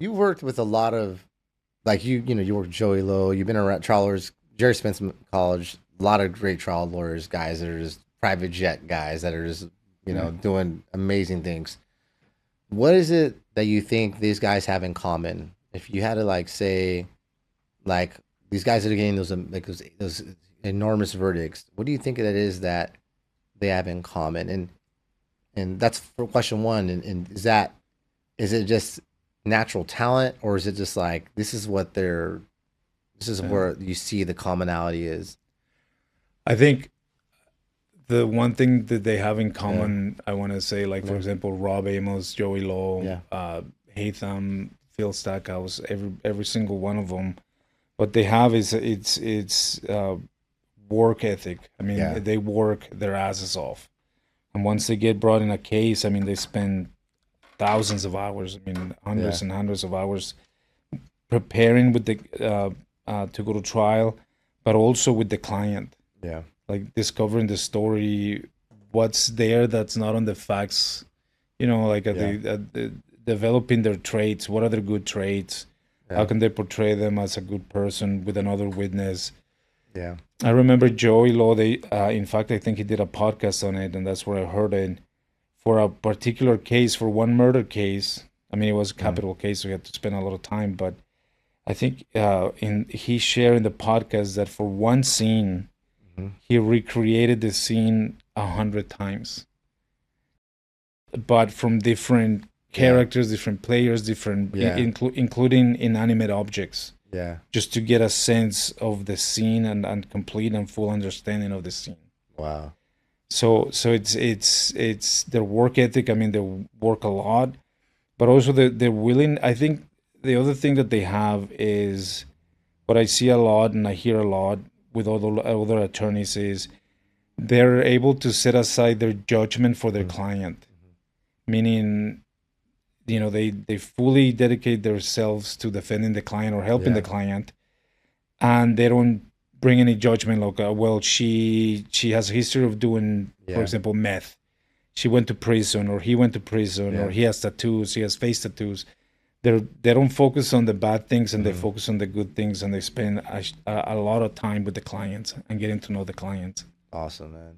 you worked with a lot of like you worked with Joey Lowe. You've been around trial lawyers, Jerry Spence College. A lot of great trial lawyers, guys that are just private jet guys that are just Yeah. doing amazing things. What is it that you think these guys have in common? If you had to like say like these guys that are getting those enormous verdicts, what do you think that is that they have in common? And that's for question one. And is it just natural talent, or is it just like this is Yeah. where you see the commonality is? I think the one thing that they have in Yeah, common, I want to say, like for yeah, example, Rob Amos, Joey Lowe, yeah, Hatham, Phil Stackhouse, every single one of them. What they have is it's work ethic. I yeah, mean, they work their asses off, and once they get brought in a case, I mean, they spend thousands of hours. I mean, yeah, hundreds and hundreds of hours preparing with the to go to trial, but also with the client, yeah, like discovering the story, what's there that's not on the facts. Like yeah, developing their traits. What are their good traits? How yeah, can they portray them as a good person with another witness? yeah. I remember Joey Law. In fact, I think he did a podcast on it, and that's where I heard it. For a particular case, for one murder case, I mean, it was a Mm, capital case, so we had to spend a lot of time. But I think in he shared in the podcast that for one scene, hmm, he recreated the scene 100 times, but from different yeah, characters, different players, yeah, including inanimate objects, yeah. just to get a sense of the scene and complete and full understanding of the scene. Wow. So it's their work ethic. I mean, they work a lot, but also they're willing. I think the other thing that they have is what I see a lot and I hear a lot with other attorneys is they're able to set aside their judgment for their Mm, client, mhm. meaning they fully dedicate themselves to defending the client or helping the Yeah, client, and they don't bring any judgment like, well, she has a history of doing, for yeah, example, meth. She went to prison, or he went to prison, or yeah. he has tattoos, he has face tattoos. They don't focus on the bad things, and they Mm. focus on the good things, and they spend a lot of time with the clients and getting to know the clients. Awesome, man.